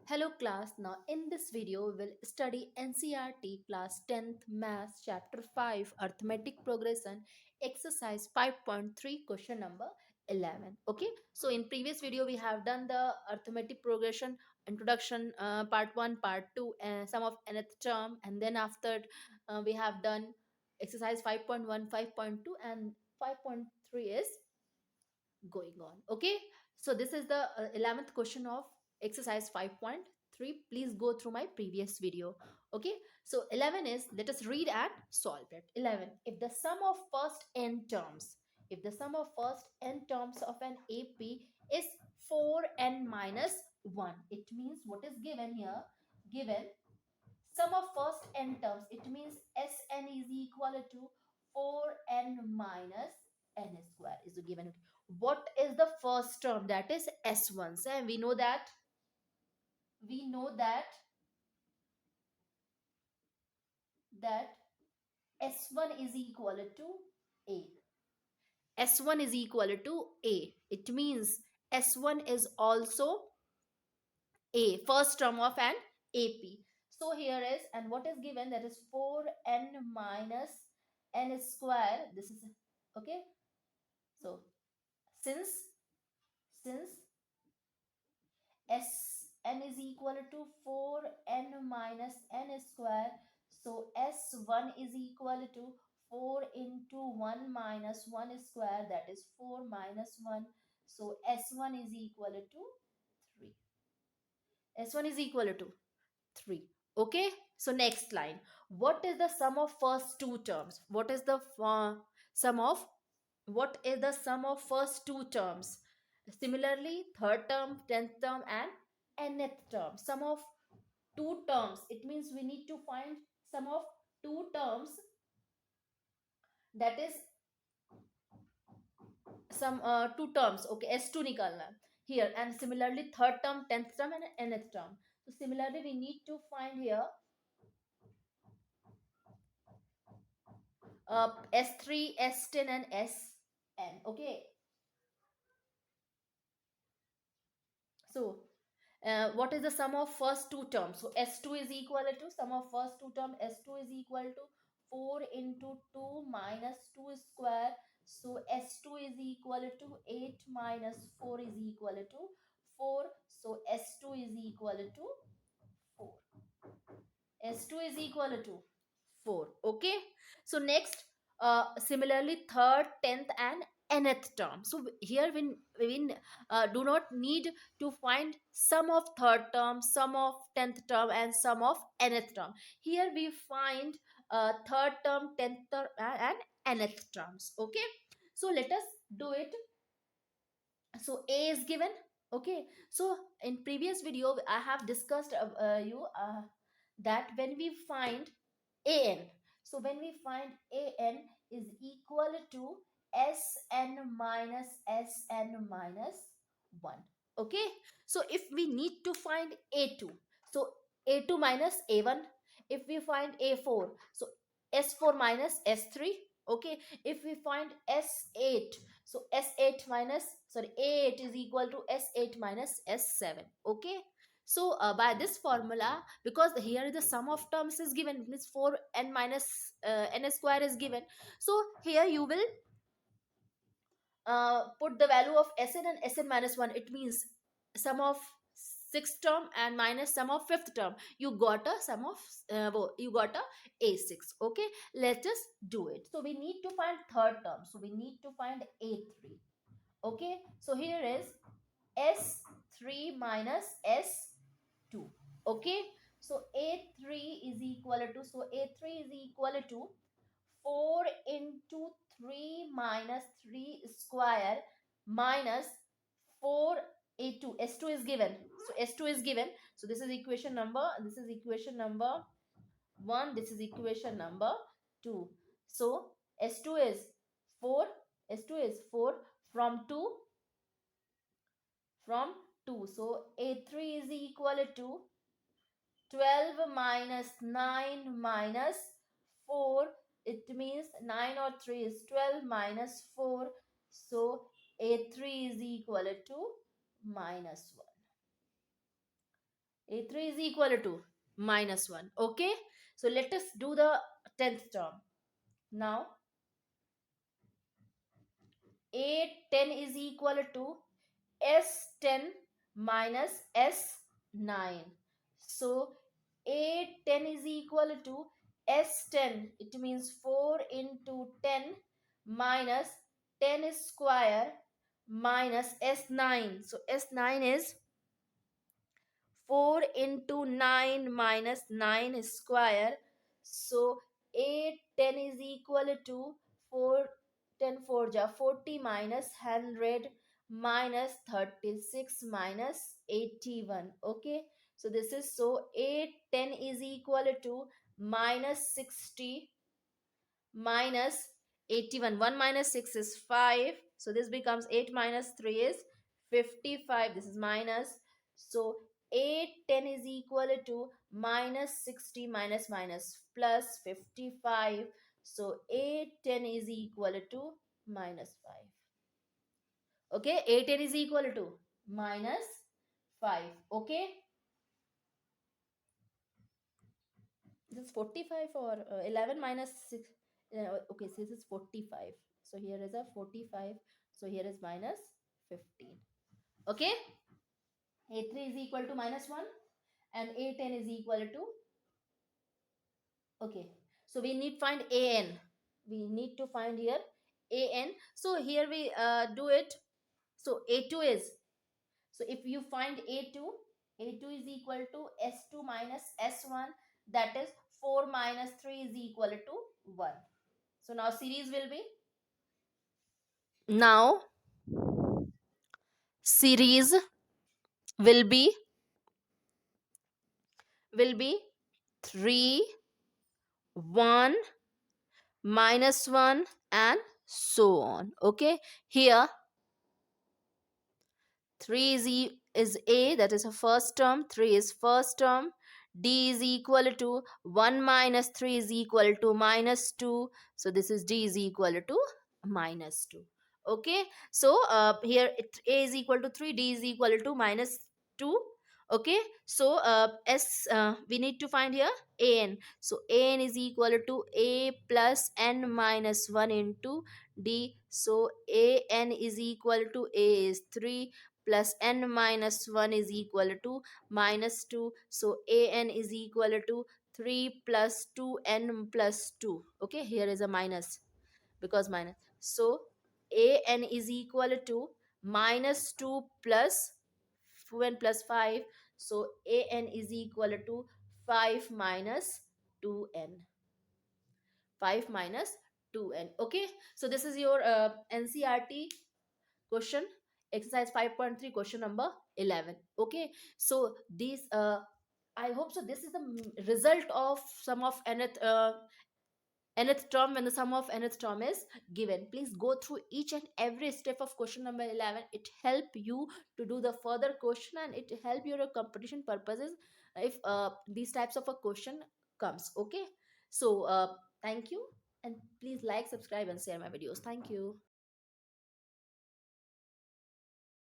Hello class, now in this video we'll study NCRT class 10th Maths chapter 5 Arithmetic Progression exercise 5.3 question number 11. Okay, so in previous video we have done the arithmetic progression introduction part 1, part 2 and some of nth term, and then after we have done exercise 5.1, 5.2 and 5.3 is going on. Okay, so this is the 11th question of exercise 5.3. Please go through my previous video. Okay, so 11 is, let us read and solve it. 11, if the sum of first n terms, if the sum of first n terms of an AP is 4n minus 1, it means what is given here, given sum of first n terms, it means Sn is equal to 4n minus n square is given. What is the first term? That is S1. So we know that that S1 is equal to A. S1 is equal to A. It means S1 is also A, first term of an AP. So here is, and what is given, that is 4n minus n square. This is okay. So since since Sn is equal to 4n minus n square, so S1 is equal to 4 into 1 minus 1 square, that is 4 minus 1. So S1 is equal to 3. S1 is equal to 3. Okay, so next line, what is the sum of first two terms? What is the sum of, what is the sum of first two terms? Similarly, third term, 10th term and nth term, sum of two terms, it means we need to find sum of two terms, that is some two terms. Okay, S2 nikalna here, and similarly third term, 10th term and nth term. So similarly we need to find here S3, S10 and Sn. Okay, so what is the sum of first two terms? So S2 is equal to, sum of first two term, S2 is equal to 4 into 2 minus 2 square. So S2 is equal to 8 minus 4 is equal to 4. So S2 is equal to 4. S2 is equal to 4. Okay. So next, similarly, third, 10th, and nth term. So here we do not need to find sum of third term, sum of 10th term, and sum of nth term. Here we find third term, 10th term, and nth terms. Okay. So let us do it. So A is given. Okay, so in previous video I have discussed you that when we find an, so when we find an is equal to Sn minus Sn minus 1. Okay, so if we need to find A2, so A2 minus A1. If we find A4, so S4 minus S3. Okay, if we find S8, so S8 minus, sorry, A8 is equal to S8 minus S7. Okay, so by this formula, because here the sum of terms is given, means 4n minus n square is given, so here you will put the value of Sn and Sn minus 1. It means sum of sixth term and minus sum of fifth term, you got a sum of you got a A6. Okay, let us do it. So we need to find third term, so we need to find A3. Okay, so here is S3 minus S2. Okay, so A3 is equal to, so A3 is equal to 4 into 3 minus 3 square minus 4 A2. S2 is given. So S2 is given. So this is equation number, this is equation number 1, this is equation number 2. So S2 is 4, S2 is 4 from 2, from 2. So A3 is equal to 12 minus 9 minus 4. It means 9 or 3 is 12 minus 4. So A3 is equal to minus 1. A3 is equal to minus 1. Okay. So let us do the 10th term. Now A10 is equal to S10 minus S9. So A10 is equal to S10. It means 4 into 10 minus 10 square minus S9. So S9 is 4 into 9 minus 9 square. So 8 10 is equal to 4, 10 4 ja 40 minus 100 minus 36 minus 81. Okay. So this is, so 8 10 is equal to minus 60 minus 81. 1 minus 6 is 5. So this becomes 8 minus 3 is 55. This is minus. So 8 10 is equal to minus 60 minus minus plus 55. So 8 10 is equal to minus 5. Okay. 8 10 is equal to minus 5. Okay. This is 45 or 11 minus 6. Okay, so this is 45. So here is a 45. So here is minus 15. Okay. A3 is equal to minus 1 and A10 is equal to. Okay. So we need find AN. We need to find here AN. So here we do it. So A2 is. So if you find A2, A2 is equal to S2 minus S1. That is 4 minus 3 is equal to 1. So now series will be, now series will be will be 3 1 minus 1 and so on. Okay. Here 3 is, is A, that is a first term, 3 is first term, D is equal to 1 minus 3 is equal to minus 2. So this is D is equal to minus 2. Okay. So here A is equal to 3, D is equal to minus 2. Okay. So we need to find here AN. So AN is equal to A plus N minus 1 into D. So AN is equal to A is 3 plus n minus 1 is equal to minus 2. So an is equal to 3 plus 2n plus 2. Okay, here is a minus because minus. So an is equal to minus 2 plus 2n plus 5. So an is equal to 5 minus 2n. 5 minus 2n. Okay, so this is your NCRT question, exercise 5.3, question number 11. Okay. So these I hope so this is the result of sum of nth term. When the sum of nth term is given, please go through each and every step of question number 11. It help you to do the further question, and it help your competition purposes if these types of a question comes. Okay. So thank you, and please like, subscribe and share my videos. Thank you.